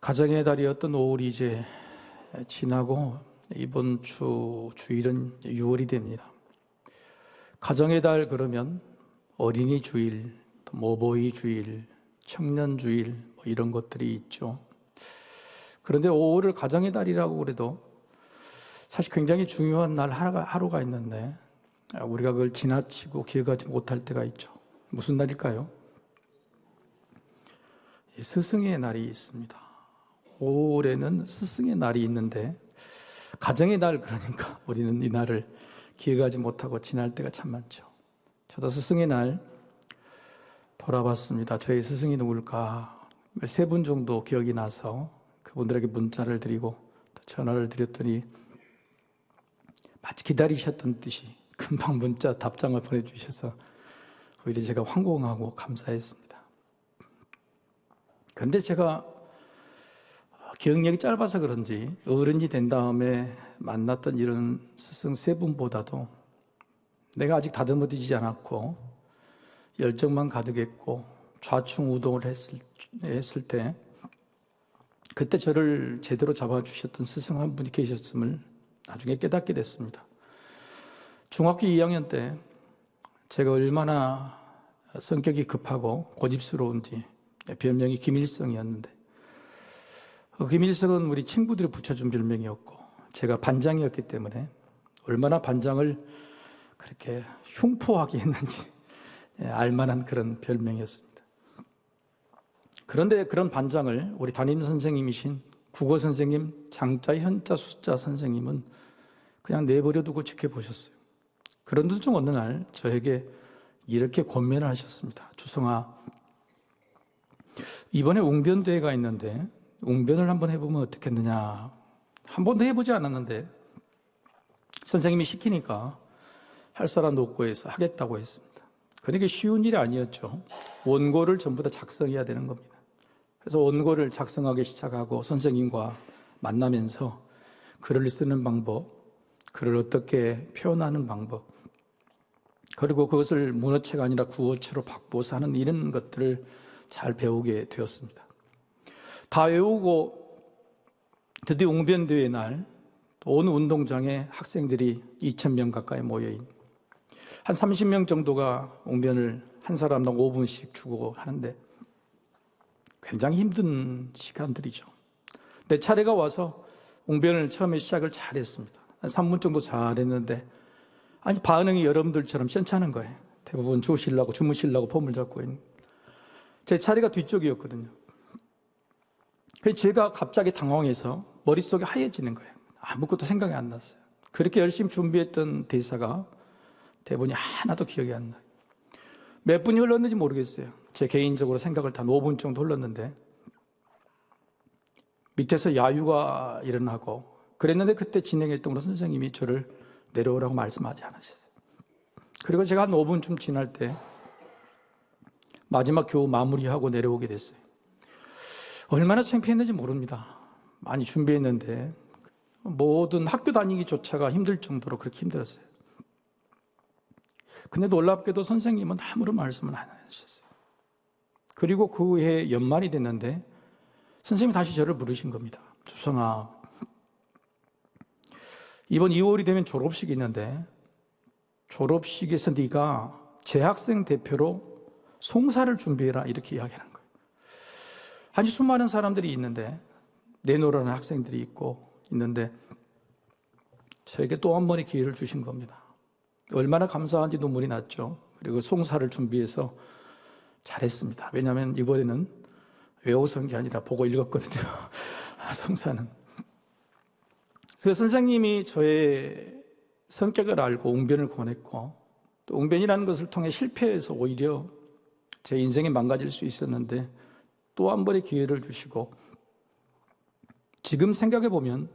가정의 달이었던 5월이 이제 지나고 이번 주일은 6월이 됩니다. 가정의 달 그러면 어린이 주일, 또 모보이 주일, 청년 주일 뭐 이런 것들이 있죠. 그런데 5월을 가정의 달이라고 그래도 사실 굉장히 중요한 날 하루가 있는데 우리가 그걸 지나치고 기억하지 못할 때가 있죠. 무슨 날일까요? 스승의 날이 있습니다. 5월에는 스승의 날이 있는데 가정의 날 그러니까 우리는 이 날을 기억하지 못하고 지날 때가 참 많죠. 저도 스승의 날 돌아봤습니다. 저희 스승이 누굴까? 3분 정도 기억이 나서 그분들에게 문자를 드리고 전화를 드렸더니 마치 기다리셨던 듯이 금방 문자 답장을 보내주셔서 오히려 제가 황공하고 감사했습니다. 그런데 제가 기억력이 짧아서 그런지 어른이 된 다음에 만났던 이런 스승 3분보다도 내가 아직 다듬어지지 않았고 열정만 가득했고 좌충우동을 했을 때 그때 저를 제대로 잡아주셨던 스승 한 분이 계셨음을 나중에 깨닫게 됐습니다. 중학교 2학년 때 제가 얼마나 성격이 급하고 고집스러운지 별명이 김일성이었는데 그 김일성은 우리 친구들이 붙여준 별명이었고 제가 반장이었기 때문에 얼마나 반장을 그렇게 흉포하게 했는지 알만한 그런 별명이었습니다. 그런데 그런 반장을 우리 담임 선생님이신 국어 선생님 장자, 현자, 숫자 선생님은 그냥 내버려 두고 지켜보셨어요. 그런데 중 어느 날 저에게 이렇게 권면을 하셨습니다. 주성아, 이번에 웅변대회가 있는데 웅변을 한번 해보면 어떻겠느냐. 한 번도 해보지 않았는데 선생님이 시키니까 할 사람 놓고 해서 하겠다고 했습니다. 그러니까 쉬운 일이 아니었죠. 원고를 전부 다 작성해야 되는 겁니다. 그래서 원고를 작성하기 시작하고 선생님과 만나면서 글을 쓰는 방법, 글을 어떻게 표현하는 방법, 그리고 그것을 문어체가 아니라 구어체로 바꿔서 하는 이런 것들을 잘 배우게 되었습니다. 다 외우고 드디어 웅변대회 날 온 운동장에 학생들이 2,000명 가까이 모여있는 한 30명 정도가 웅변을 한 사람당 5분씩 주고 하는데 굉장히 힘든 시간들이죠. 내 차례가 와서 웅변을 처음에 시작을 잘했습니다. 한 3분 정도 잘했는데 아니 반응이 여러분들처럼 시원찮은 거예요. 대부분 주무시려고 폼을 잡고 있는. 제 차례가 뒤쪽이었거든요. 그래서 제가 갑자기 당황해서 머릿속이 하얘지는 거예요. 아무것도 생각이 안 났어요. 그렇게 열심히 준비했던 대사가 대본이 하나도 기억이 안 나요. 몇 분이 흘렀는지 모르겠어요. 제 개인적으로 생각을 단 5분 정도 흘렀는데 밑에서 야유가 일어나고 그랬는데 그때 진행했던 선생님이 저를 내려오라고 말씀하지 않으셨어요. 그리고 제가 한 5분쯤 지날 때 마지막 겨우 마무리하고 내려오게 됐어요. 얼마나 창피했는지 모릅니다. 많이 준비했는데 모든 학교 다니기조차가 힘들 정도로 그렇게 힘들었어요. 근데 놀랍게도 선생님은 아무런 말씀을 안 하셨어요. 그리고 그 해 연말이 됐는데 선생님이 다시 저를 부르신 겁니다. 주성아, 이번 2월이 되면 졸업식이 있는데 졸업식에서 네가 재학생 대표로 송사를 준비해라 이렇게 이야기하는 거예요. 아주 수많은 사람들이 있는데 내노라는 학생들이 있는데 저에게 또 한 번의 기회를 주신 겁니다. 얼마나 감사한지 눈물이 났죠. 그리고 송사를 준비해서 잘했습니다. 왜냐하면 이번에는 외워서 한 게 아니라 보고 읽었거든요. 송사는. 그래서 선생님이 저의 성격을 알고 웅변을 권했고 또 웅변이라는 것을 통해 실패해서 오히려 제 인생이 망가질 수 있었는데 또 한 번의 기회를 주시고 지금 생각해 보면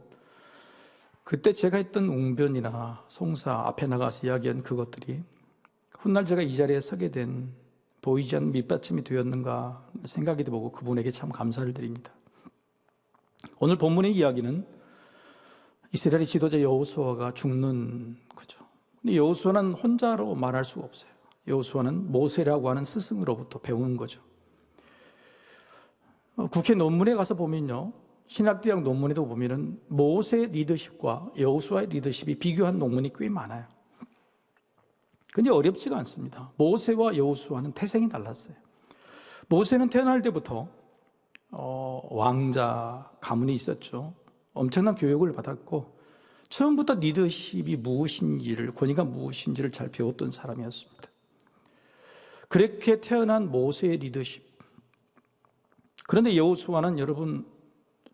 그때 제가 했던 웅변이나 송사 앞에 나가서 이야기한 그것들이 훗날 제가 이 자리에 서게 된 보이지 않는 밑받침이 되었는가 생각이 들고 그분에게 참 감사를 드립니다. 오늘 본문의 이야기는 이스라엘의 지도자 여호수아가 죽는 거죠. 근데 여호수아는 혼자로 말할 수가 없어요. 여호수아는 모세라고 하는 스승으로부터 배운 거죠. 국회 논문에 가서 보면요, 신학대학 논문에도 보면은 모세의 리더십과 여호수아의 리더십이 비교한 논문이 꽤 많아요. 근데 어렵지가 않습니다. 모세와 여호수아는 태생이 달랐어요. 모세는 태어날 때부터 왕자 가문이 있었죠. 엄청난 교육을 받았고 처음부터 리더십이 무엇인지를, 권위가 무엇인지를 잘 배웠던 사람이었습니다. 그렇게 태어난 모세의 리더십. 그런데 여호수아는 여러분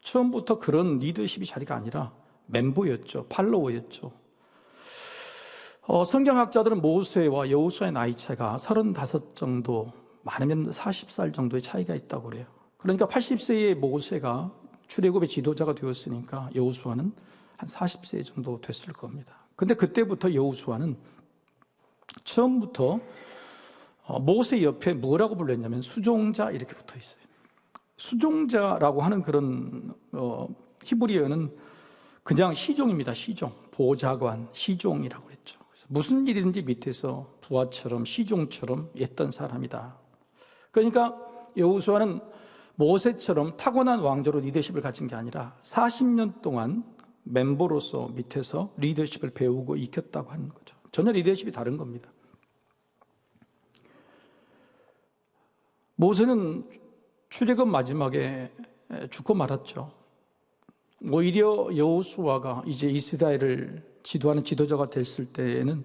처음부터 그런 리더십이 자리가 아니라 멤버였죠. 팔로워였죠. 성경학자들은 모세와 여호수아의 나이 차이가 35 정도, 많으면 40살 정도의 차이가 있다고 그래요. 그러니까 80세의 모세가 출애굽의 지도자가 되었으니까 여호수아는 한 40세 정도 됐을 겁니다. 근데 그때부터 여호수아는 처음부터 모세 옆에 뭐라고 불렀냐면 수종자 이렇게 붙어 있어요. 수종자라고 하는 그런 히브리어는 그냥 시종입니다. 시종, 보좌관, 시종이라고 했죠. 무슨 일이든지 밑에서 부하처럼 시종처럼 했던 사람이다. 그러니까 여호수아는 모세처럼 타고난 왕조로 리더십을 가진 게 아니라 40년 동안 멤버로서 밑에서 리더십을 배우고 익혔다고 하는 거죠. 전혀 리더십이 다른 겁니다. 모세는 출애굽 마지막에 죽고 말았죠. 오히려 여호수아가 이제 이스라엘을 지도하는 지도자가 됐을 때에는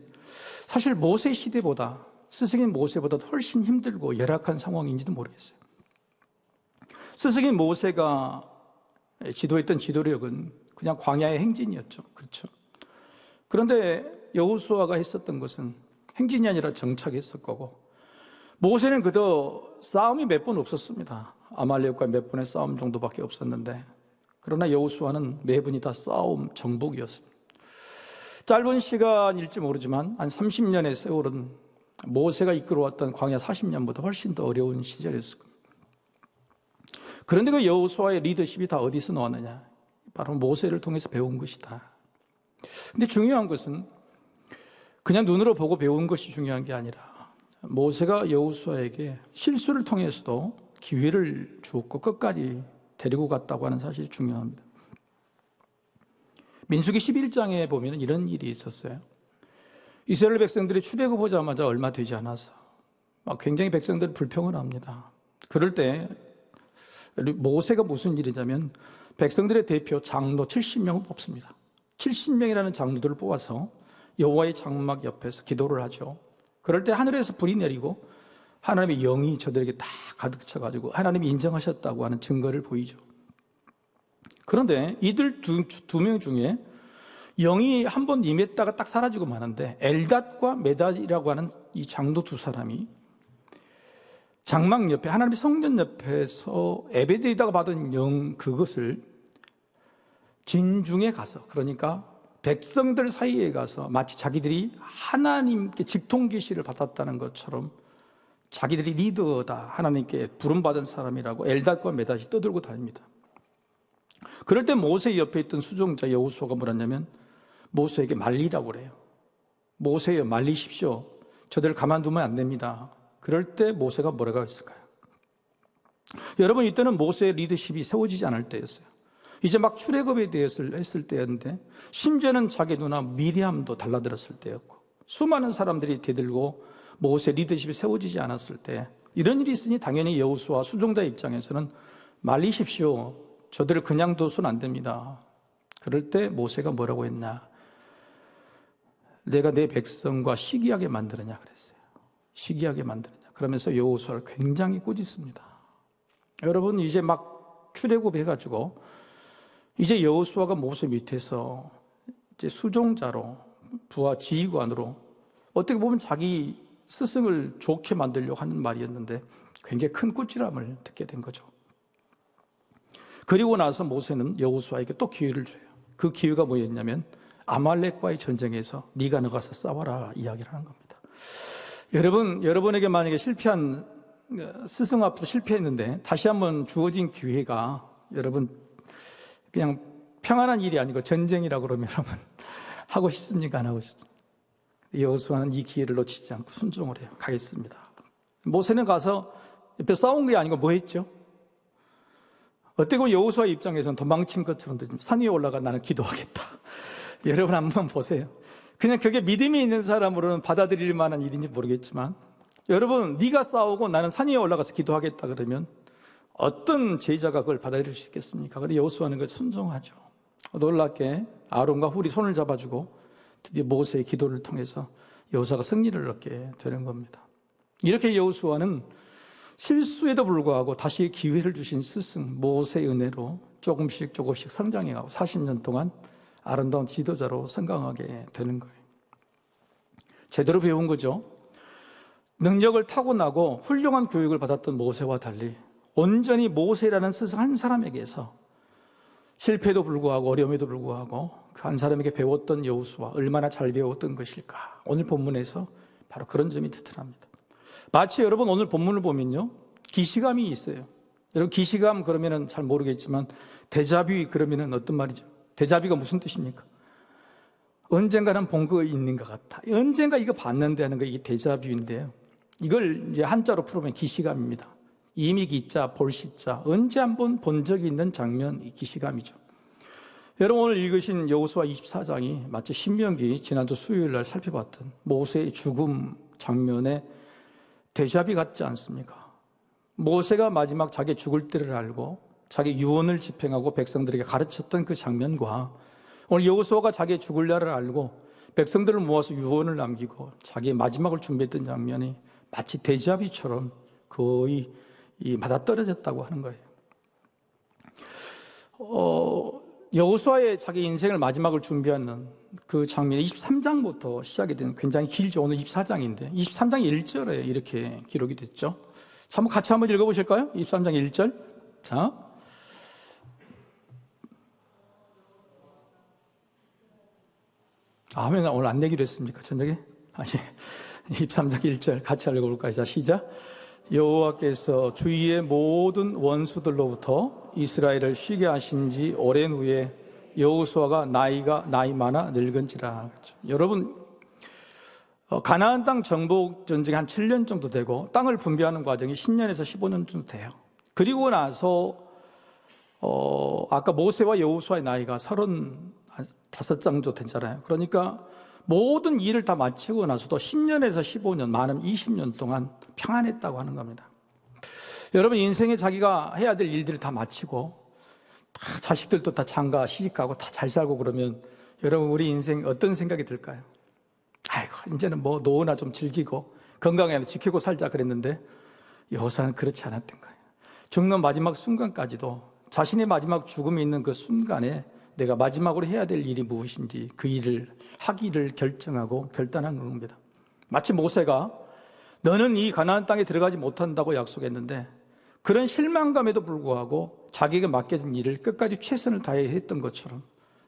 사실 모세 시대보다, 스승인 모세보다 훨씬 힘들고 열악한 상황인지도 모르겠어요. 스승인 모세가 지도했던 지도력은 그냥 광야의 행진이었죠. 그렇죠. 그런데 여호수아가 했었던 것은 행진이 아니라 정착했을 거고, 모세는 그저 싸움이 몇 번 없었습니다. 아말렉과 몇 번의 싸움 정도밖에 없었는데, 그러나 여호수아는 매번이 다 싸움 정복이었습니다. 짧은 시간일지 모르지만 한 30년의 세월은 모세가 이끌어왔던 광야 40년보다 훨씬 더 어려운 시절이었을 겁니다. 그런데 그 여호수아의 리더십이 다 어디서 나왔느냐? 바로 모세를 통해서 배운 것이다. 근데 중요한 것은 그냥 눈으로 보고 배운 것이 중요한 게 아니라 모세가 여호수아에게 실수를 통해서도 기회를 주었고 끝까지 데리고 갔다고 하는 사실이 중요합니다. 민수기 11장에 보면 이런 일이 있었어요. 이스라엘 백성들이 출애굽하자마자 얼마 되지 않아서 굉장히 백성들이 불평을 합니다. 그럴 때 모세가 무슨 일이냐면 백성들의 대표 장로 70명을 뽑습니다. 70명이라는 장로들을 뽑아서 여호와의 장막 옆에서 기도를 하죠. 그럴 때 하늘에서 불이 내리고 하나님의 영이 저들에게 다 가득 차가지고 하나님이 인정하셨다고 하는 증거를 보이죠. 그런데 이들 두 명 중에 영이 한 번 임했다가 딱 사라지고 마는데 엘닷과 메닷이라고 하는 이 장로 두 사람이 장막 옆에, 하나님의 성전 옆에서 예배드리다가 받은 영, 그것을 진중에 가서, 그러니까 백성들 사이에 가서 마치 자기들이 하나님께 직통계시를 받았다는 것처럼 자기들이 리더다, 하나님께 부름받은 사람이라고 엘닷과 메닷이 떠들고 다닙니다. 그럴 때 모세 옆에 있던 수종자 여호수아가 뭐랬냐면 모세에게 말리라고 그래요. 모세여, 말리십시오. 저들을 가만두면 안 됩니다. 그럴 때 모세가 뭐라고 했을까요? 여러분, 이때는 모세의 리더십이 세워지지 않을 때였어요. 이제 막 출애굽에 대해서 했을 때였는데, 심지어는 자기 누나 미리암도 달라들었을 때였고, 수많은 사람들이 대들고 모세 리더십이 세워지지 않았을 때, 이런 일이 있으니 당연히 여호수아 수종자 입장에서는 말리십시오. 저들을 그냥 둬서는 안 됩니다. 그럴 때 모세가 뭐라고 했나? 내가 내 백성과 시기하게 만드느냐 그랬어요. 시기하게 만드느냐. 그러면서 여호수아를 굉장히 꾸짖습니다. 여러분, 이제 막 출애굽해가지고 이제 여호수아가 모세 밑에서 이제 수종자로, 부하 지휘관으로, 어떻게 보면 자기 스승을 좋게 만들려고 하는 말이었는데 굉장히 큰 꾸지람을 듣게 된 거죠. 그리고 나서 모세는 여호수아에게 또 기회를 줘요. 그 기회가 뭐였냐면 아말렉과의 전쟁에서 네가 나가서 싸워라 이야기를 하는 겁니다. 여러분에게 만약에 실패한 스승 앞에서 실패했는데 다시 한번 주어진 기회가, 여러분 그냥 평안한 일이 아니고 전쟁이라고 그러면 여러분 하고 싶습니까? 안 하고 싶습니까? 여호수아는 이 기회를 놓치지 않고 순종을 해요. 가겠습니다. 모세는 가서 옆에 싸운 게 아니고 뭐 했죠? 어때고 여호수아 입장에서는 도망친 것처럼 들립니다. 산 위에 올라가 나는 기도하겠다. 여러분 한번 보세요. 그냥 그게 믿음이 있는 사람으로는 받아들일 만한 일인지 모르겠지만 여러분 네가 싸우고 나는 산 위에 올라가서 기도하겠다 그러면 어떤 제자가 그걸 받아들일 수 있겠습니까? 그런데 여호수아는 그걸 순종하죠. 놀랍게 아론과 훌이 손을 잡아주고 드디어 모세의 기도를 통해서 여호수아가 승리를 얻게 되는 겁니다. 이렇게 여호수아는 실수에도 불구하고 다시 기회를 주신 스승 모세의 은혜로 조금씩 성장해가고 40년 동안 아름다운 지도자로 성장하게 되는 거예요. 제대로 배운 거죠. 능력을 타고나고 훌륭한 교육을 받았던 모세와 달리 온전히 모세라는 스승 한 사람에게서 실패에도 불구하고 어려움에도 불구하고 그 한 사람에게 배웠던 여호수아 얼마나 잘 배웠던 것일까. 오늘 본문에서 바로 그런 점이 드러납니다. 마치 여러분 오늘 본문을 보면요 기시감이 있어요. 여러분 기시감 그러면은 잘 모르겠지만 데자뷰 그러면은 어떤 말이죠? 데자뷰가 무슨 뜻입니까? 언젠가는 본 거 있는 것 같아. 언젠가 이거 봤는데 하는 거 이게 데자뷰인데요. 이걸 이제 한자로 풀으면 기시감입니다. 이미 기자, 볼 시자, 언제 한번 본 적이 있는 장면, 이 기시감이죠. 여러분 오늘 읽으신 여호수아 24장이 마치 신명기 지난주 수요일 날 살펴봤던 모세의 죽음 장면에 데자뷰 같지 않습니까? 모세가 마지막 자기 죽을 때를 알고 자기 유언을 집행하고 백성들에게 가르쳤던 그 장면과 오늘 여호수아가 자기 죽을 날을 알고 백성들을 모아서 유언을 남기고 자기의 마지막을 준비했던 장면이 마치 데자뷰처럼 거의 맞아떨어졌다고 하는 거예요. 여호수아의 자기 인생을 마지막을 준비하는 그 장면이 23장부터 시작이 되는 굉장히 길죠. 오늘 24장인데 23장 1절에 이렇게 기록이 됐죠. 자, 같이 한번 읽어보실까요? 23장 1절. 자, 왜 오늘 안 내기로 했습니까? 저녁에? 23장 1절 같이 읽어볼까요? 자, 시작. 여호와께서 주위의 모든 원수들로부터 이스라엘을 쉬게 하신 지 오랜 후에 여호수아가 나이 많아 늙은지라. 그렇죠. 여러분 가나안 땅 정복 전쟁이 한 7년 정도 되고 땅을 분배하는 과정이 10년에서 15년 정도 돼요. 그리고 나서 아까 모세와 여호수아의 나이가 35장 정도 됐잖아요. 그러니까 모든 일을 다 마치고 나서도 10년에서 15년, 많으면 20년 동안 평안했다고 하는 겁니다. 여러분 인생에 자기가 해야 될 일들을 다 마치고 다 자식들도 다 장가 시집가고 다 잘 살고 그러면 여러분 우리 인생 어떤 생각이 들까요? 아이고 이제는 뭐 노후나 좀 즐기고 건강에 지키고 살자 그랬는데 여호수아는 그렇지 않았던 거예요. 죽는 마지막 순간까지도 자신의 마지막 죽음이 있는 그 순간에 내가 마지막으로 해야 될 일이 무엇인지 그 일을 하기를 결정하고 결단한 겁니다. 마치 모세가 너는 이 가나안 땅에 들어가지 못한다고 약속했는데 그런 실망감에도 불구하고 자기에게 맡겨진 일을 끝까지 최선을 다해 했던 것처럼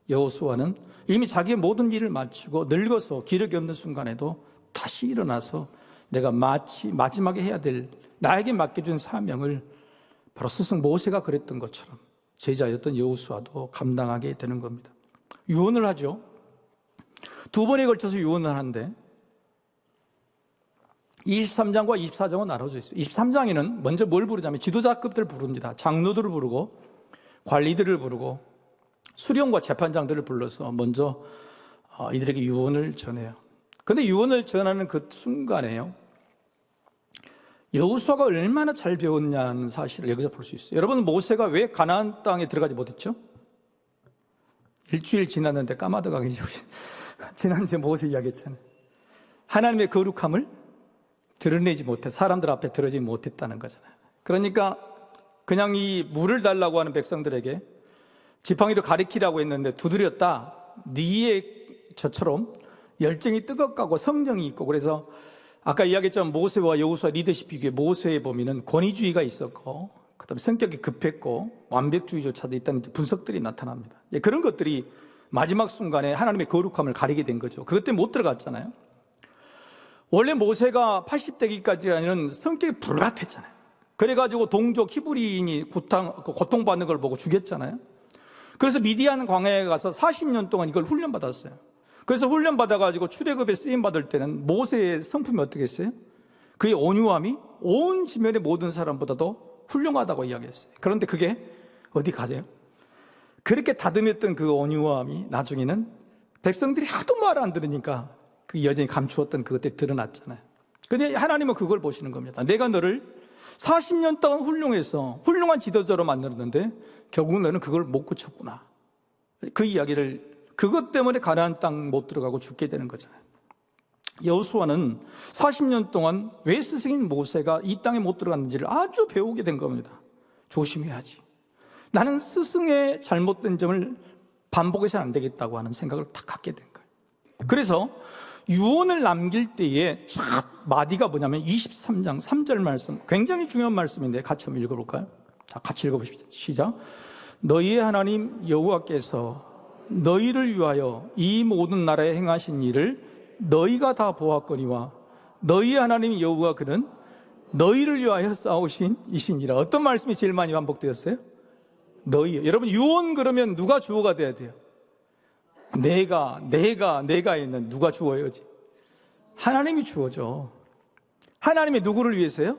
여호수아는 이미 자기의 모든 일을 마치고 늙어서 기력이 없는 순간에도 다시 일어나서 내가 마지막에 해야 될 나에게 맡겨준 사명을 바로 스승 모세가 그랬던 것처럼 제자였던 여호수아도 감당하게 되는 겁니다. 유언을 하죠. 2번에 걸쳐서 유언을 하는데 23장과 24장은 나눠져 있어요. 23장에는 먼저 뭘 부르냐면 지도자급들 부릅니다. 장로들을 부르고 관리들을 부르고 수령과 재판장들을 불러서 먼저 이들에게 유언을 전해요. 그런데 유언을 전하는 그 순간에요, 여호수아가 얼마나 잘 배웠냐는 사실을 여기서 볼 수 있어요. 여러분 모세가 왜 가나안 땅에 들어가지 못했죠? 일주일 지났는데 까마득하 계시죠. 지난주에 모세 이야기했잖아요. 하나님의 거룩함을 드러내지 못해 사람들 앞에 드러내지 못했다는 거잖아요. 그러니까 그냥 이 물을 달라고 하는 백성들에게 지팡이로 가리키라고 했는데 두드렸다. 네의 저처럼 열정이 뜨겁고 성정이 있고, 그래서 아까 이야기했지만 모세와 여호수아 리더십 비교에 모세에 보면은 권위주의가 있었고 그다음에 성격이 급했고 완벽주의조차도 있다는 분석들이 나타납니다. 그런 것들이 마지막 순간에 하나님의 거룩함을 가리게 된 거죠. 그것 때문에 못 들어갔잖아요. 원래 모세가 80대기까지는 성격이 불같았잖아요. 그래가지고 동족 히브리인이 고통받는 걸 보고 죽였잖아요. 그래서 미디안 광야에 가서 40년 동안 이걸 훈련받았어요. 그래서 훈련받아가지고 출애굽에 쓰임받을 때는 모세의 성품이 어떻게 했어요? 그의 온유함이 온 지면의 모든 사람보다도 훌륭하다고 이야기했어요. 그런데 그게 어디 가세요? 그렇게 다듬었던 그 온유함이 나중에는 백성들이 하도 말 안 들으니까 그 여전히 감추었던 그것들이 드러났잖아요. 근데 하나님은 그걸 보시는 겁니다. 내가 너를 40년 동안 훌륭한 지도자로 만들었는데 결국 너는 그걸 못 고쳤구나. 그 이야기를, 그것 때문에 가나안 땅 못 들어가고 죽게 되는 거잖아요. 여호수아는 40년 동안 왜 스승인 모세가 이 땅에 못 들어갔는지를 아주 배우게 된 겁니다. 조심해야지. 나는 스승의 잘못된 점을 반복해서는 안 되겠다고 하는 생각을 딱 갖게 된 거예요. 그래서 유언을 남길 때에 첫 마디가 뭐냐면 23장 3절 말씀, 굉장히 중요한 말씀인데 같이 한번 읽어볼까요? 자, 같이 읽어보십시오. 시작. 너희의 하나님 여호와께서 너희를 위하여 이 모든 나라에 행하신 일을 너희가 다 보았거니와 너희의 하나님 여호와 그는 너희를 위하여 싸우신 이시니라. 어떤 말씀이 제일 많이 반복되었어요? 너희. 여러분, 유언 그러면 누가 주어가 돼야 돼요? 내가 있는 누가 주어야지? 하나님이 주어죠. 하나님이 누구를 위해서요?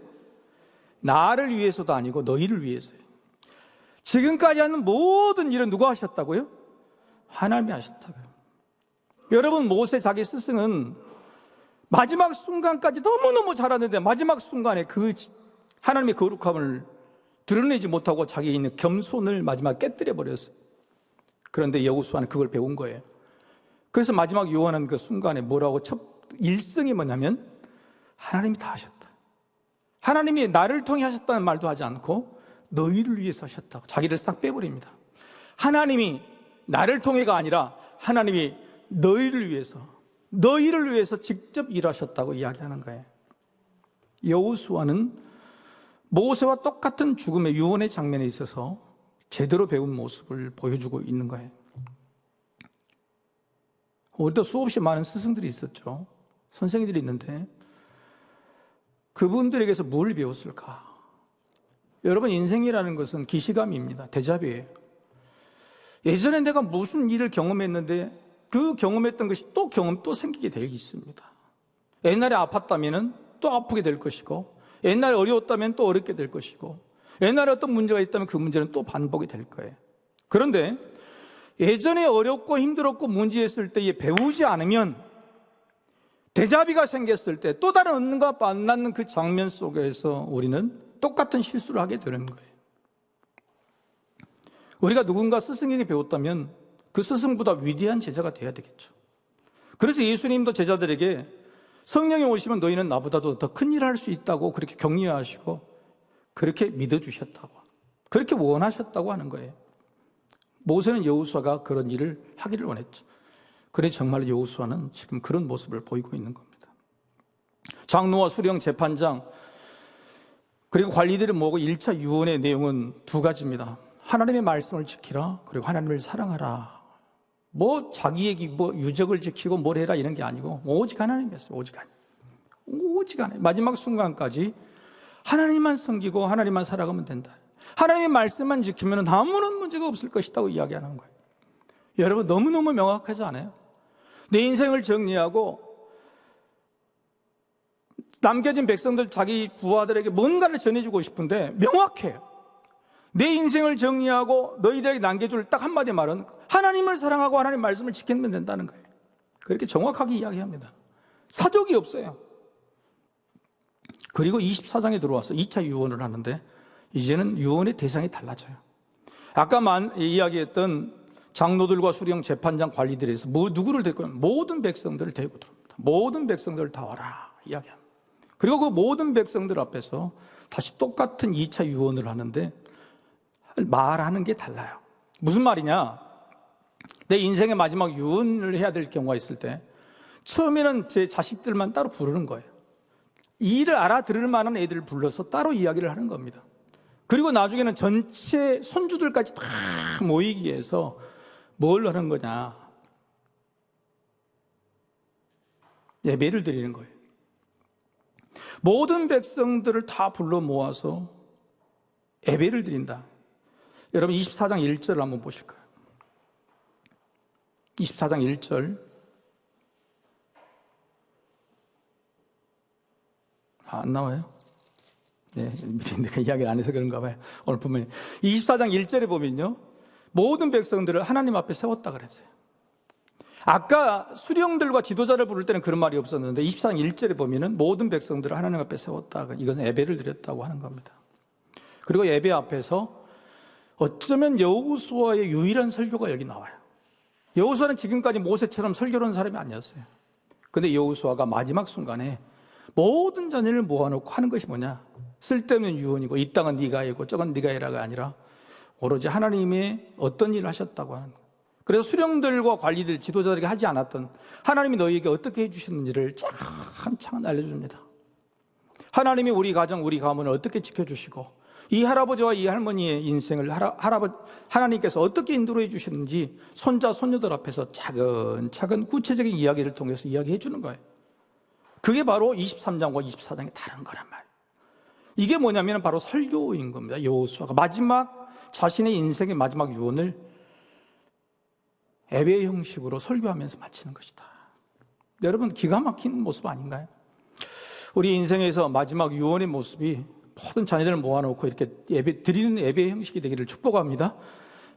나를 위해서도 아니고 너희를 위해서요. 지금까지 하는 모든 일은 누가 하셨다고요? 하나님이 하셨다고요. 여러분, 모세 자기 스승은 마지막 순간까지 너무너무 잘하는데 마지막 순간에 그 하나님의 거룩함을 드러내지 못하고 자기 있는 겸손을 마지막 깨뜨려 버렸어요. 그런데 여호수아는 그걸 배운 거예요. 그래서 마지막 요한은 그 순간에 뭐라고 첫 일성이 뭐냐면 하나님이 다 하셨다. 하나님이 나를 통해 하셨다는 말도 하지 않고 너희를 위해서 하셨다고 자기를 싹 빼버립니다. 하나님이 나를 통해가 아니라 하나님이 너희를 위해서 직접 일하셨다고 이야기하는 거예요. 여호수아는 모세와 똑같은 죽음의 유언의 장면에 있어서 제대로 배운 모습을 보여주고 있는 거예요. 우리도 수없이 많은 스승들이 있었죠. 선생님들이 있는데 그분들에게서 뭘 배웠을까? 여러분, 인생이라는 것은 기시감입니다. 데자뷰예요. 예전에 내가 무슨 일을 경험했는데 그 경험했던 것이 또 생기게 되어 있습니다. 옛날에 아팠다면 또 아프게 될 것이고, 옛날에 어려웠다면 또 어렵게 될 것이고, 옛날에 어떤 문제가 있다면 그 문제는 또 반복이 될 거예요. 그런데 예전에 어렵고 힘들었고 문제였을 때에 배우지 않으면 데자비가 생겼을 때 또 다른 은과 만나는 그 장면 속에서 우리는 똑같은 실수를 하게 되는 거예요. 우리가 누군가 스승에게 배웠다면 그 스승보다 위대한 제자가 돼야 되겠죠. 그래서 예수님도 제자들에게 성령이 오시면 너희는 나보다도 더 큰 일을 할 수 있다고 그렇게 격려하시고 그렇게 믿어주셨다고, 그렇게 원하셨다고 하는 거예요. 모세는 여호수아가 그런 일을 하기를 원했죠. 그래 정말 여호수아는 지금 그런 모습을 보이고 있는 겁니다. 장로와 수령 재판장 그리고 관리들을 모으고 1차 유언의 내용은 두 가지입니다. 하나님의 말씀을 지키라, 그리고 하나님을 사랑하라. 자기에게 유적을 지키고 뭘 해라 이런 게 아니고 오직 하나님이었어요. 오직 하나님. 마지막 순간까지 하나님만 섬기고 하나님만 살아가면 된다. 하나님의 말씀만 지키면 아무런 문제가 없을 것이라고 이야기하는 거예요. 여러분, 너무너무 명확하지 않아요? 내 인생을 정리하고 남겨진 백성들, 자기 부하들에게 뭔가를 전해주고 싶은데 명확해요. 내 인생을 정리하고 너희들에게 남겨줄 딱 한마디 말은 하나님을 사랑하고 하나님 말씀을 지키면 된다는 거예요. 그렇게 정확하게 이야기합니다. 사족이 없어요. 그리고 24장에 들어와서 2차 유언을 하는데 이제는 유언의 대상이 달라져요. 아까 이야기했던 장로들과 수령 재판장 관리들에서 누구를 데리고 오면 모든 백성들을 데리고 들어옵니다. 모든 백성들을 다 와라 이야기합니다. 그리고 그 모든 백성들 앞에서 다시 똑같은 2차 유언을 하는데 말하는 게 달라요. 무슨 말이냐? 내 인생의 마지막 유언을 해야 될 경우가 있을 때 처음에는 제 자식들만 따로 부르는 거예요. 이 일을 알아들을 만한 애들을 불러서 따로 이야기를 하는 겁니다. 그리고 나중에는 전체 손주들까지 다 모이기 위해서 뭘 하는 거냐? 예배를 드리는 거예요. 모든 백성들을 다 불러 모아서 예배를 드린다. 여러분 24장 1절을 한번 보실까요? 24장 1절. 안 나와요? 네, 내가 이야기를 안 해서 그런가 봐요. 오늘 보면 24장 1절에 보면요, 모든 백성들을 하나님 앞에 세웠다 그랬어요. 아까 수령들과 지도자를 부를 때는 그런 말이 없었는데 24장 1절에 보면은 모든 백성들을 하나님 앞에 세웠다. 이건 예배를 드렸다고 하는 겁니다. 그리고 예배 앞에서 어쩌면 여호수아의 유일한 설교가 여기 나와요. 여호수아는 지금까지 모세처럼 설교를 하는 사람이 아니었어요. 근데 여호수아가 마지막 순간에 모든 자녀를 모아놓고 하는 것이 뭐냐? 쓸데없는 유언이고 이 땅은 네가 해고 저건 네가 해라가 아니라 오로지 하나님의 어떤 일을 하셨다고 하는 거예요. 그래서 수령들과 관리들, 지도자들에게 하지 않았던 하나님이 너희에게 어떻게 해주셨는지를 차근차근 알려줍니다. 하나님이 우리 가정, 우리 가문을 어떻게 지켜주시고 이 할아버지와 이 할머니의 인생을 하나님께서 어떻게 인도해 주셨는지 손자, 손녀들 앞에서 차근차근 구체적인 이야기를 통해서 이야기해 주는 거예요. 그게 바로 23장과 24장이 다른 거란 말이에요. 이게 뭐냐면 바로 설교인 겁니다. 여호수아가 자신의 인생의 마지막 유언을 예배 형식으로 설교하면서 마치는 것이다. 여러분, 기가 막힌 모습 아닌가요? 우리 인생에서 마지막 유언의 모습이 모든 자녀들을 모아놓고 이렇게 드리는 예배 형식이 되기를 축복합니다.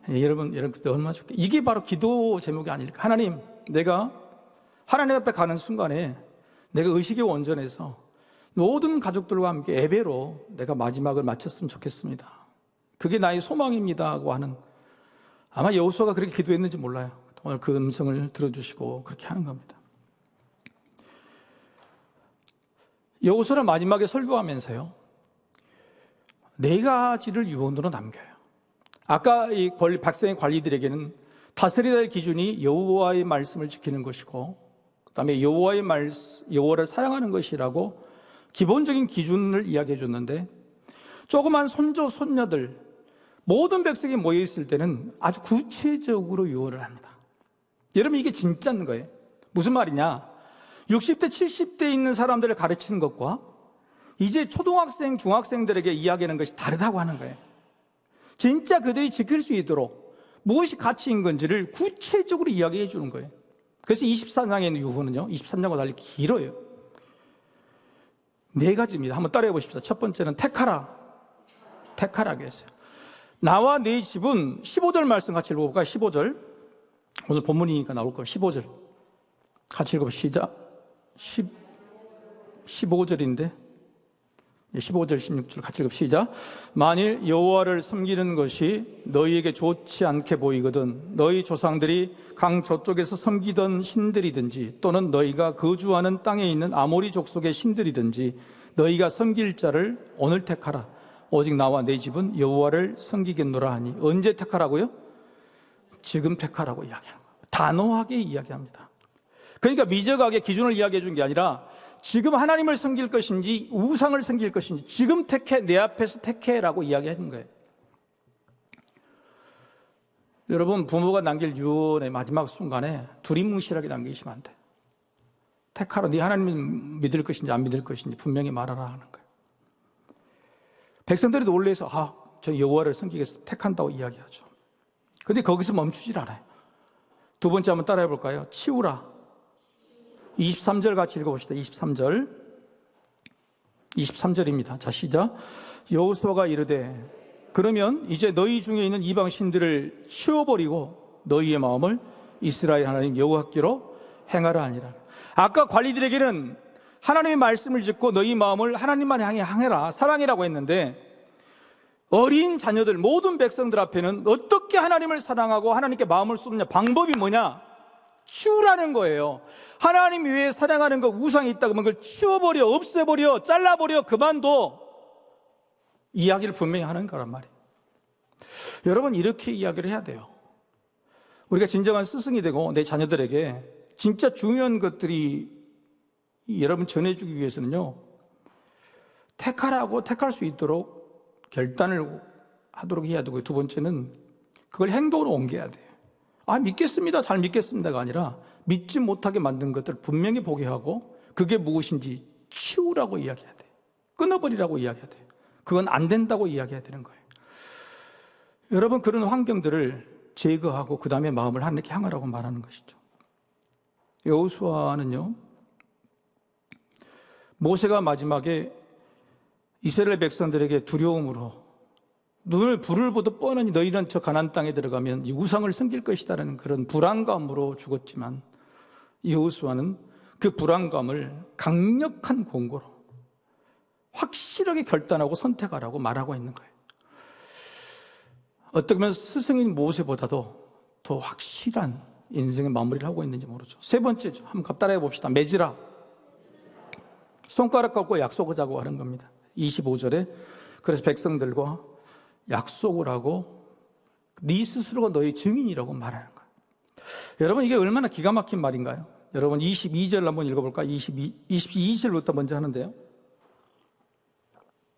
여러분 그때 얼마나 좋겠어요. 이게 바로 기도 제목이 아닐까. 하나님, 내가 하나님 앞에 가는 순간에 내가 의식의 원전에서 모든 가족들과 함께 예배로 내가 마지막을 마쳤으면 좋겠습니다. 그게 나의 소망입니다 하고 하는, 아마 여호수아가 그렇게 기도했는지 몰라요. 오늘 그 음성을 들어주시고 그렇게 하는 겁니다. 여호수아는 마지막에 설교하면서요, 네 가지를 유언으로 남겨요. 아까 이 백성의 관리들에게는 다스려야 할 기준이 여호와의 말씀을 지키는 것이고, 그다음에 여호와를 사랑하는 것이라고 기본적인 기준을 이야기해 줬는데, 조그만 손주, 손녀들, 모든 백성이 모여 있을 때는 아주 구체적으로 유언을 합니다. 여러분, 이게 진짜인 거예요. 무슨 말이냐? 60대, 70대 있는 사람들을 가르치는 것과 이제 초등학생, 중학생들에게 이야기하는 것이 다르다고 하는 거예요. 진짜 그들이 지킬 수 있도록 무엇이 가치인 건지를 구체적으로 이야기해 주는 거예요. 그래서 24장에 있는 유언은요, 23장과 달리 길어요. 네 가지입니다. 한번 따라해 보십시오. 첫 번째는 택하라고 했어요. 나와 네 집은 15절 말씀 같이 읽어볼까요? 15절. 오늘 본문이니까 나올 거예요. 15절. 같이 읽어봅시다. 15절인데 15절 16절 같이 읽읍시다. 만일 여호와를 섬기는 것이 너희에게 좋지 않게 보이거든 너희 조상들이 강 저쪽에서 섬기던 신들이든지 또는 너희가 거주하는 땅에 있는 아모리 족속의 신들이든지 너희가 섬길 자를 오늘 택하라. 오직 나와 내 집은 여호와를 섬기겠노라 하니. 언제 택하라고요? 지금 택하라고 이야기하는 거예요. 단호하게 이야기합니다. 그러니까 미적하게 기준을 이야기해 준 게 아니라 지금 하나님을 섬길 것인지 우상을 섬길 것인지 지금 택해, 내 앞에서 택해라고 이야기하는 거예요. 여러분, 부모가 남길 유언의 마지막 순간에 두리뭉실하게 남기시면 안 돼. 택하라. 네 하나님을 믿을 것인지 안 믿을 것인지 분명히 말하라 하는 거예요. 백성들이 놀라서 저 여호와를 섬기겠습니다. 택한다고 이야기하죠. 그런데 거기서 멈추질 않아요. 두 번째 한번 따라해 볼까요? 치우라. 23절 같이 읽어봅시다. 23절입니다. 자, 시작. 여호수아가 이르되 그러면 이제 너희 중에 있는 이방 신들을 치워버리고 너희의 마음을 이스라엘 하나님 여호와께로 행하라 하니라. 아까 관리들에게는 하나님의 말씀을 듣고 너희 마음을 하나님만 향해 항해라, 사랑이라고 했는데, 어린 자녀들, 모든 백성들 앞에는 어떻게 하나님을 사랑하고 하나님께 마음을 쏟느냐, 방법이 뭐냐? 치우라는 거예요. 하나님 외에 사랑하는 거, 우상이 있다 그러면 그걸 치워버려, 없애버려, 잘라버려, 그만둬. 이야기를 분명히 하는 거란 말이에요. 여러분, 이렇게 이야기를 해야 돼요. 우리가 진정한 스승이 되고 내 자녀들에게 진짜 중요한 것들이 여러분 전해주기 위해서는요, 택하라고 택할 수 있도록 결단을 하도록 해야 되고요. 두 번째는 그걸 행동으로 옮겨야 돼요. 믿겠습니다, 잘 믿겠습니다가 아니라 믿지 못하게 만든 것들을 분명히 보게 하고 그게 무엇인지 치우라고 이야기해야 돼요. 끊어버리라고 이야기해야 돼요. 그건 안 된다고 이야기해야 되는 거예요. 여러분, 그런 환경들을 제거하고 그 다음에 마음을 하나님께 향하라고 말하는 것이죠. 여호수아는요, 모세가 마지막에 이스라엘 백성들에게 두려움으로 눈을 불을 보듯 뻔하니 너희는 저 가나안 땅에 들어가면 이 우상을 섬길 것이다라는 그런 불안감으로 죽었지만 여호수아는 그 불안감을 강력한 공고로 확실하게 결단하고 선택하라고 말하고 있는 거예요. 어떻게 보면 스승인 모세보다도 더 확실한 인생의 마무리를 하고 있는지 모르죠. 세 번째죠. 한번 따라해 봅시다. 맺으라. 손가락 꺾고 약속하자고 하는 겁니다. 25절에 그래서 백성들과 약속을 하고 네 스스로가 너의 증인이라고 말하는 거예요. 여러분, 이게 얼마나 기가 막힌 말인가요? 여러분 22절 한번 읽어볼까요? 22절부터 먼저 하는데요.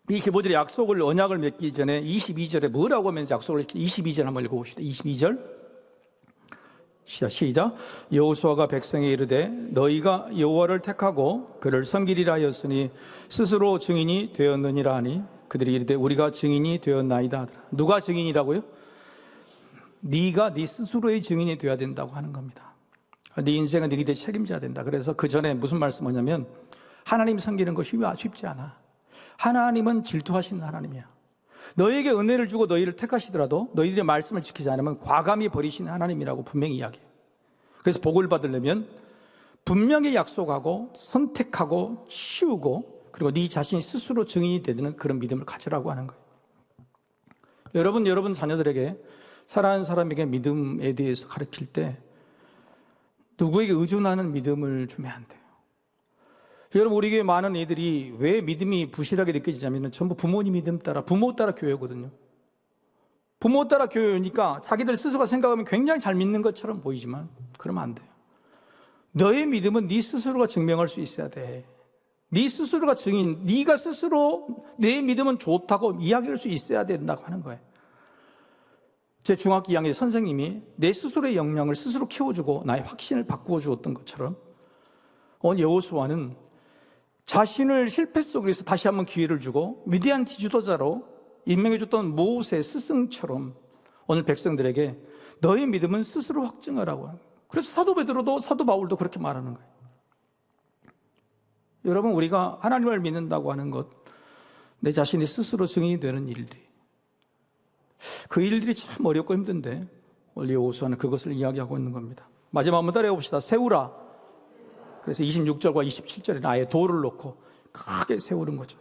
25절에 약속을 언약을 맺기 전에 22절에 뭐라고 하면서 약속을 22절 한번 읽어봅시다. 22절 시작. 여호수아가 백성에 이르되 너희가 여호와를 택하고 그를 섬기리라 하였으니 스스로 증인이 되었느니라 하니 그들이 이르되 우리가 증인이 되었나이다 하더라. 누가 증인이라고요? 네가 네 스스로의 증인이 되어야 된다고 하는 겁니다. 네 인생은 네게 책임져야 된다. 그래서 그 전에 무슨 말씀하냐면 하나님 섬기는 것이 쉽지 않아. 하나님은 질투하시는 하나님이야. 너에게 은혜를 주고 너희를 택하시더라도 너희들의 말씀을 지키지 않으면 과감히 버리시는 하나님이라고 분명히 이야기해요. 그래서 복을 받으려면 분명히 약속하고 선택하고 치우고 그리고 네 자신이 스스로 증인이 되는 그런 믿음을 가지라고 하는 거예요. 여러분 자녀들에게 사랑하는 사람에게 믿음에 대해서 가르칠 때 누구에게 의존하는 믿음을 주면 안 돼요. 여러분, 우리 교회 많은 애들이 왜 믿음이 부실하게 느껴지냐면 전부 부모님 믿음 따라, 부모 따라 교회거든요. 부모 따라 교회니까 자기들 스스로가 생각하면 굉장히 잘 믿는 것처럼 보이지만 그러면 안 돼요. 너의 믿음은 네 스스로가 증명할 수 있어야 돼. 네 스스로가 증인, 네가 스스로 내 믿음은 좋다고 이야기할 수 있어야 된다고 하는 거예요. 제 중학교 2학년 선생님이 내 스스로의 역량을 스스로 키워주고 나의 확신을 바꾸어 주었던 것처럼 오늘 여호수아는 자신을 실패 속에서 다시 한번 기회를 주고 위대한 지도자로 임명해 줬던 모세 스승처럼 오늘 백성들에게 너의 믿음은 스스로 확증하라고. 그래서 사도 베드로도 사도 바울도 그렇게 말하는 거예요. 여러분, 우리가 하나님을 믿는다고 하는 것, 내 자신이 스스로 증인이 되는 일들이, 그 일들이 참 어렵고 힘든데 오늘 여호수아는 그것을 이야기하고 있는 겁니다. 마지막 한번 따라해 봅시다. 세우라. 그래서 26절과 27절에 아예 돌을 놓고 크게 세우는 거죠.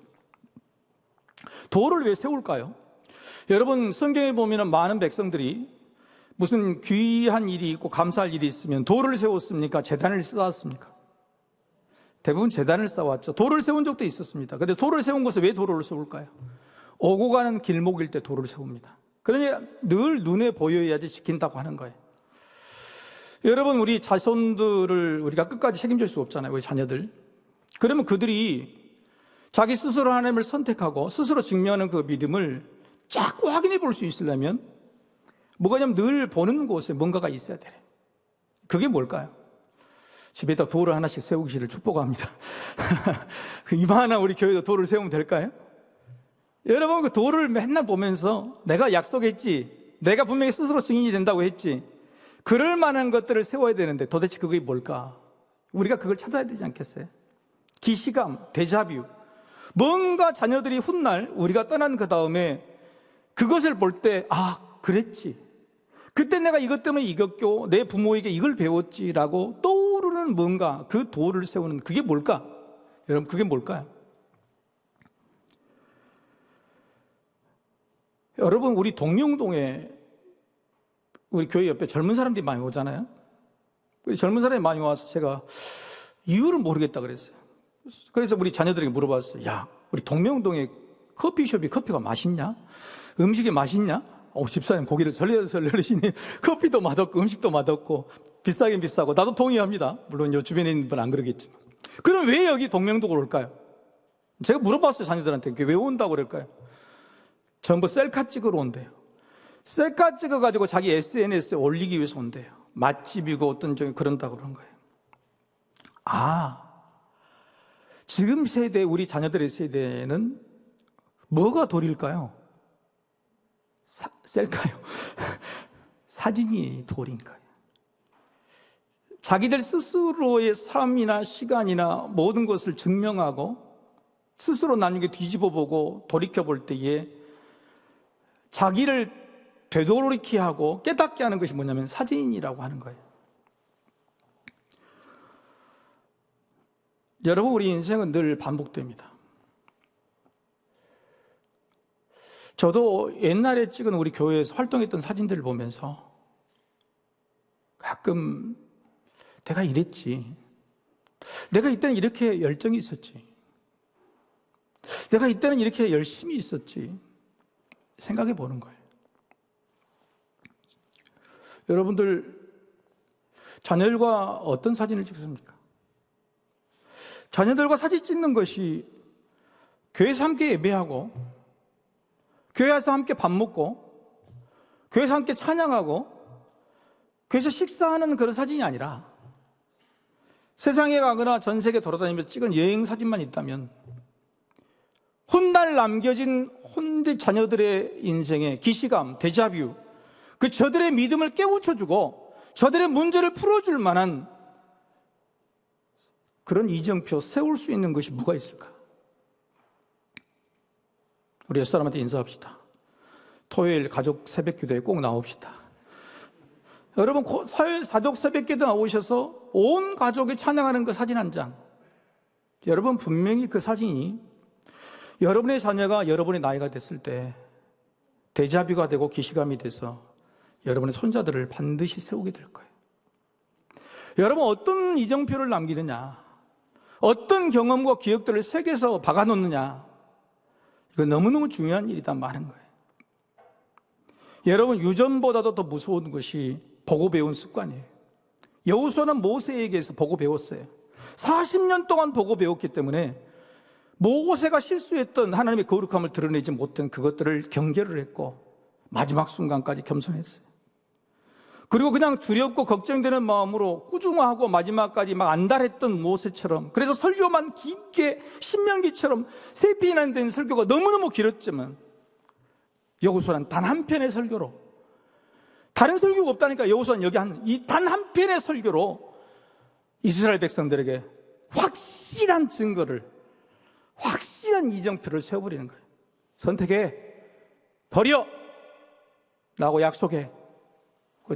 돌을 왜 세울까요? 여러분, 성경에 보면 많은 백성들이 무슨 귀한 일이 있고 감사할 일이 있으면 돌을 세웠습니까? 제단을 쌓았습니까? 대부분 제단을 쌓았죠. 돌을 세운 적도 있었습니다. 그런데 돌을 세운 곳에 왜 돌을 세울까요? 오고 가는 길목일 때 돌을 세웁니다. 그러니 늘 눈에 보여야지 지킨다고 하는 거예요. 여러분, 우리 자손들을 우리가 끝까지 책임질 수 없잖아요. 우리 자녀들. 그러면 그들이 자기 스스로 하나님을 선택하고 스스로 증명하는 그 믿음을 자꾸 확인해 볼 수 있으려면 뭐가냐면 늘 보는 곳에 뭔가가 있어야 돼. 그게 뭘까요? 집에다 돌을 하나씩 세우기를 축복합니다. 이만한 우리 교회도 돌을 세우면 될까요? 여러분, 그 돌을 맨날 보면서 내가 약속했지, 내가 분명히 스스로 증인이 된다고 했지, 그럴 만한 것들을 세워야 되는데 도대체 그게 뭘까? 우리가 그걸 찾아야 되지 않겠어요? 기시감, 데자뷰. 뭔가 자녀들이 훗날 우리가 떠난 그 다음에 그것을 볼 때, 아, 그랬지. 그때 내가 이것 때문에 이겼고 내 부모에게 이걸 배웠지라고 떠오르는 뭔가, 그 돌을 세우는 그게 뭘까? 여러분, 그게 뭘까요? 여러분, 우리 동명동에 우리 교회 옆에 젊은 사람들이 많이 오잖아요. 젊은 사람이 많이 와서 제가 이유를 모르겠다 그랬어요. 그래서 우리 자녀들에게 물어봤어요. 야, 우리 동명동에 커피숍이 커피가 맛있냐? 음식이 맛있냐? 집사님 고기를 설레시니 커피도 맛없고 음식도 맛없고 비싸긴 비싸고 나도 동의합니다. 물론 요 주변에 있는 분은 안 그러겠지만. 그럼 왜 여기 동명동을 올까요? 제가 물어봤어요. 자녀들한테. 왜 온다고 그럴까요? 전부 셀카 찍으러 온대요. 셀카 찍어가지고 자기 SNS에 올리기 위해서 온대요. 맛집이고 어떤 종이 그런다고 그런 거예요. 아, 지금 세대, 우리 자녀들의 세대는 뭐가 돌일까요? 셀카요. 사진이 돌인 거예요. 자기들 스스로의 삶이나 시간이나 모든 것을 증명하고 스스로 나중에 뒤집어 보고 돌이켜 볼 때에 자기를 되돌이게 하고 깨닫게 하는 것이 뭐냐면 사진이라고 하는 거예요. 여러분, 우리 인생은 늘 반복됩니다. 저도 옛날에 찍은 우리 교회에서 활동했던 사진들을 보면서 가끔 내가 이랬지, 내가 이때는 이렇게 열정이 있었지, 내가 이때는 이렇게 열심히 있었지 생각해 보는 거예요. 여러분들, 자녀들과 어떤 사진을 찍습니까? 자녀들과 사진 찍는 것이 교회에서 함께 예배하고, 교회에서 함께 밥 먹고, 교회에서 함께 찬양하고, 교회에서 식사하는 그런 사진이 아니라 세상에 가거나 전 세계 돌아다니면서 찍은 여행 사진만 있다면 훗날 남겨진 혼대 자녀들의 인생의 기시감, 데자뷰, 그 저들의 믿음을 깨우쳐주고 저들의 문제를 풀어줄 만한 그런 이정표 세울 수 있는 것이 뭐가 있을까? 우리 옆사람한테 인사합시다. 토요일 가족 새벽기도에 꼭 나옵시다. 여러분, 가족 새벽기도 나오셔서 온 가족이 찬양하는 그 사진 한 장, 여러분 분명히 그 사진이 여러분의 자녀가 여러분의 나이가 됐을 때 데자뷰가 되고 기시감이 돼서 여러분의 손자들을 반드시 세우게 될 거예요. 여러분, 어떤 이정표를 남기느냐, 어떤 경험과 기억들을 새겨서 박아놓느냐, 이거 너무너무 중요한 일이다 말하는 거예요. 여러분, 유전보다도 더 무서운 것이 보고 배운 습관이에요. 여호수아는 모세에게서 보고 배웠어요. 40년 동안 보고 배웠기 때문에 모세가 실수했던 하나님의 거룩함을 드러내지 못한 그것들을 경계를 했고 마지막 순간까지 겸손했어요. 그리고 그냥 두렵고 걱정되는 마음으로 꾸중하고 마지막까지 막 안달했던 모세처럼, 그래서 설교만 깊게 신명기처럼 3편이나 된 설교가 너무너무 길었지만 여호수아는 단 한 편의 설교로, 다른 설교가 없다니까 여호수아는 여기 이 단 한 편의 설교로 이스라엘 백성들에게 확실한 증거를, 확실한 이정표를 세워버리는 거예요. 선택해, 버려, 라고 약속해.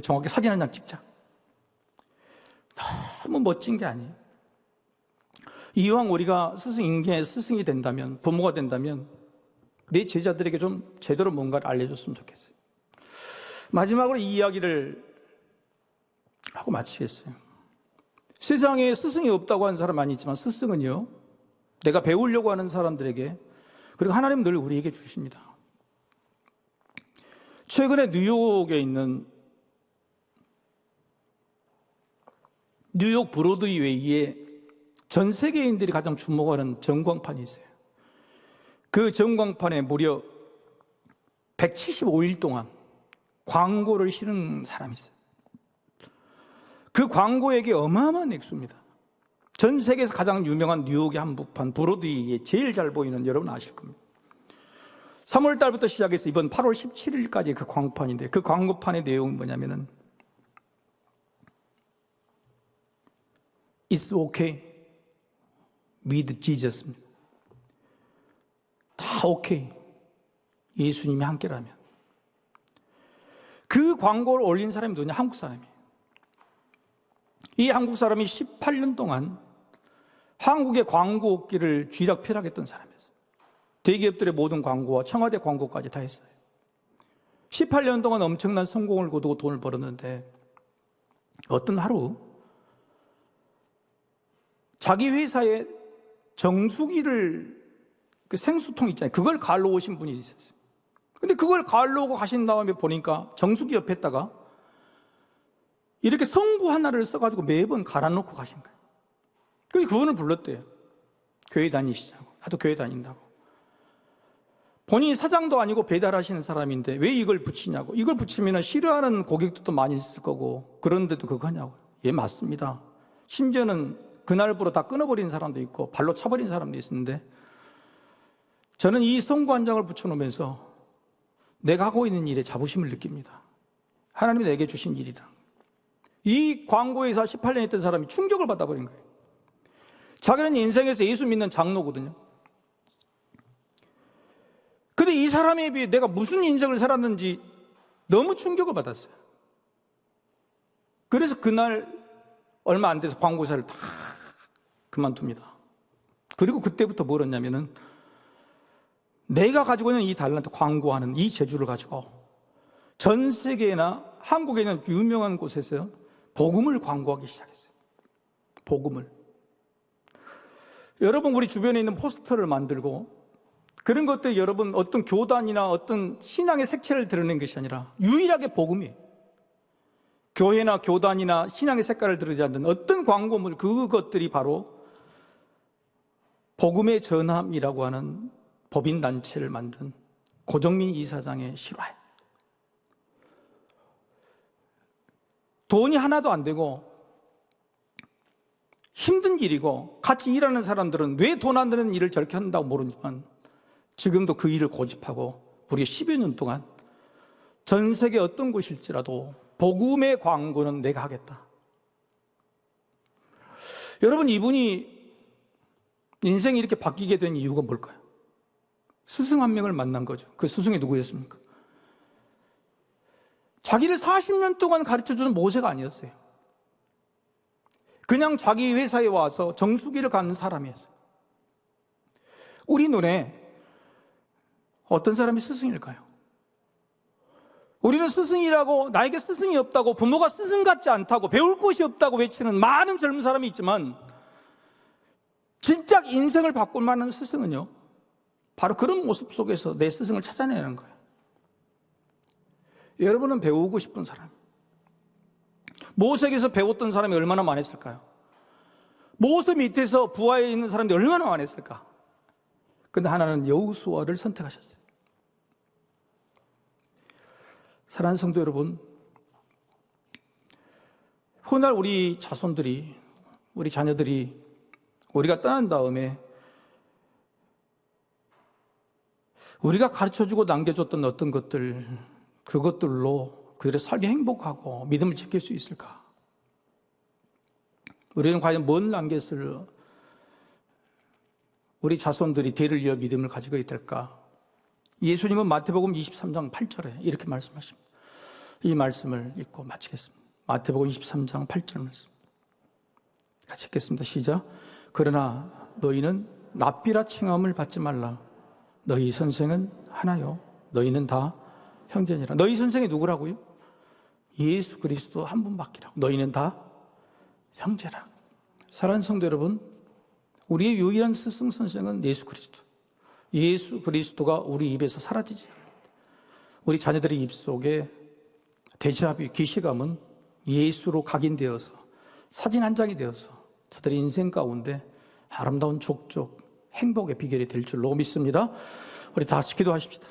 정확히 사진 한 장 찍자. 너무 멋진 게 아니에요. 이왕 우리가 스승인계의 스승이 된다면, 부모가 된다면 내 제자들에게 좀 제대로 뭔가를 알려줬으면 좋겠어요. 마지막으로 이 이야기를 하고 마치겠어요. 세상에 스승이 없다고 하는 사람 많이 있지만 스승은요, 내가 배우려고 하는 사람들에게, 그리고 하나님은 늘 우리에게 주십니다. 최근에 뉴욕에 있는 뉴욕 브로드웨이에 전 세계인들이 가장 주목하는 전광판이 있어요. 그 전광판에 무려 175일 동안 광고를 실은 사람이 있어요. 그 광고액이 어마어마한 액수입니다. 전 세계에서 가장 유명한 뉴욕의 한복판 브로드웨이에 제일 잘 보이는, 여러분 아실 겁니다. 3월 달부터 시작해서 이번 8월 17일까지 그 광고판인데, 그 광고판의 내용은 뭐냐면은 It's okay with Jesus. 다 오케이, 예수님이 함께라면. 그 광고를 올린 사람이 누구냐? 한국 사람이에요. 이 한국 사람이 18년 동안 한국의 광고 업계를 쥐락펴락했던 사람이었어요. 대기업들의 모든 광고와 청와대 광고까지 다 했어요. 18년 동안 엄청난 성공을 거두고 돈을 벌었는데 어떤 하루 자기 회사에 정수기를, 그 생수통 있잖아요, 그걸 가을러 오신 분이 있었어요. 근데 그걸 가을러 오고 가신 다음에 보니까 정수기 옆에다가 이렇게 성구 하나를 써가지고 매번 갈아놓고 가신 거예요. 그래서 그분을 불렀대요. 교회 다니시자고. 나도 교회 다닌다고. 본인이 사장도 아니고 배달하시는 사람인데 왜 이걸 붙이냐고. 이걸 붙이면 싫어하는 고객들도 많이 있을 거고, 그런데도 그거 하냐고. 예, 맞습니다. 심지어는 그날부로 다 끊어버린 사람도 있고 발로 차버린 사람도 있었는데, 저는 이 성구 한 장을 붙여놓으면서 내가 하고 있는 일에 자부심을 느낍니다. 하나님이 내게 주신 일이다. 이 광고회사 18년 했던 사람이 충격을 받아버린 거예요. 자기는 인생에서 예수 믿는 장로거든요. 그런데 이 사람에 비해 내가 무슨 인생을 살았는지 너무 충격을 받았어요. 그래서 그날 얼마 안 돼서 광고사를 다 그만둡니다. 그리고 그때부터 뭘 했냐면은 내가 가지고 있는 이 달란트, 광고하는 이 재주를 가지고 전 세계나 한국에 있는 유명한 곳에서 복음을 광고하기 시작했어요. 복음을. 여러분, 우리 주변에 있는 포스터를 만들고 그런 것들, 여러분 어떤 교단이나 어떤 신앙의 색채를 드러낸 것이 아니라 유일하게 복음이에요. 교회나 교단이나 신앙의 색깔을 드러내지 않는 어떤 광고물, 그것들이 바로 복음의 전함이라고 하는 법인단체를 만든 고정민 이사장의 실화예요. 돈이 하나도 안 되고 힘든 일이고 같이 일하는 사람들은 왜 돈 안 되는 일을 저렇게 한다고 모르지만 지금도 그 일을 고집하고 우리가 10여 년 동안 전 세계 어떤 곳일지라도 복음의 광고는 내가 하겠다. 여러분, 이분이 인생이 이렇게 바뀌게 된 이유가 뭘까요? 스승 한 명을 만난 거죠. 그 스승이 누구였습니까? 자기를 40년 동안 가르쳐주는 모세가 아니었어요. 그냥 자기 회사에 와서 정수기를 갖는 사람이었어요. 우리 눈에 어떤 사람이 스승일까요? 우리는 스승이라고, 나에게 스승이 없다고, 부모가 스승 같지 않다고, 배울 곳이 없다고 외치는 많은 젊은 사람이 있지만 진짜 인생을 바꿀 만한 스승은요, 바로 그런 모습 속에서 내 스승을 찾아내는 거예요. 여러분은 배우고 싶은 사람, 모세에게서 배웠던 사람이 얼마나 많았을까요? 모세 밑에서 부하에 있는 사람들이 얼마나 많았을까? 근데 하나는 여호수아를 선택하셨어요. 사랑하는 성도 여러분, 훗날 우리 자손들이, 우리 자녀들이 우리가 떠난 다음에 우리가 가르쳐주고 남겨줬던 어떤 것들, 그것들로 그들의 삶이 행복하고 믿음을 지킬 수 있을까? 우리는 과연 뭔 남겼을 우리 자손들이 대를 이어 믿음을 가지고 있을까? 예수님은 마태복음 23장 8절에 이렇게 말씀하십니다. 이 말씀을 읽고 마치겠습니다. 마태복음 23장 8절 말씀 같이 읽겠습니다. 시작. 그러나 너희는 납비라 칭함을 받지 말라. 너희 선생은 하나요, 너희는 다 형제니라. 너희 선생이 누구라고요? 예수 그리스도 한 분밖이라고. 너희는 다 형제라. 사랑하는 성도 여러분, 우리의 유일한 스승 선생은 예수 그리스도. 예수 그리스도가 우리 입에서 사라지지 않는다. 우리 자녀들의 입속에 데자뷰, 기시감은 예수로 각인되어서 사진 한 장이 되어서 저들의 인생 가운데 아름다운 족족 행복의 비결이 될 줄로 믿습니다. 우리 다 같이 기도하십시다.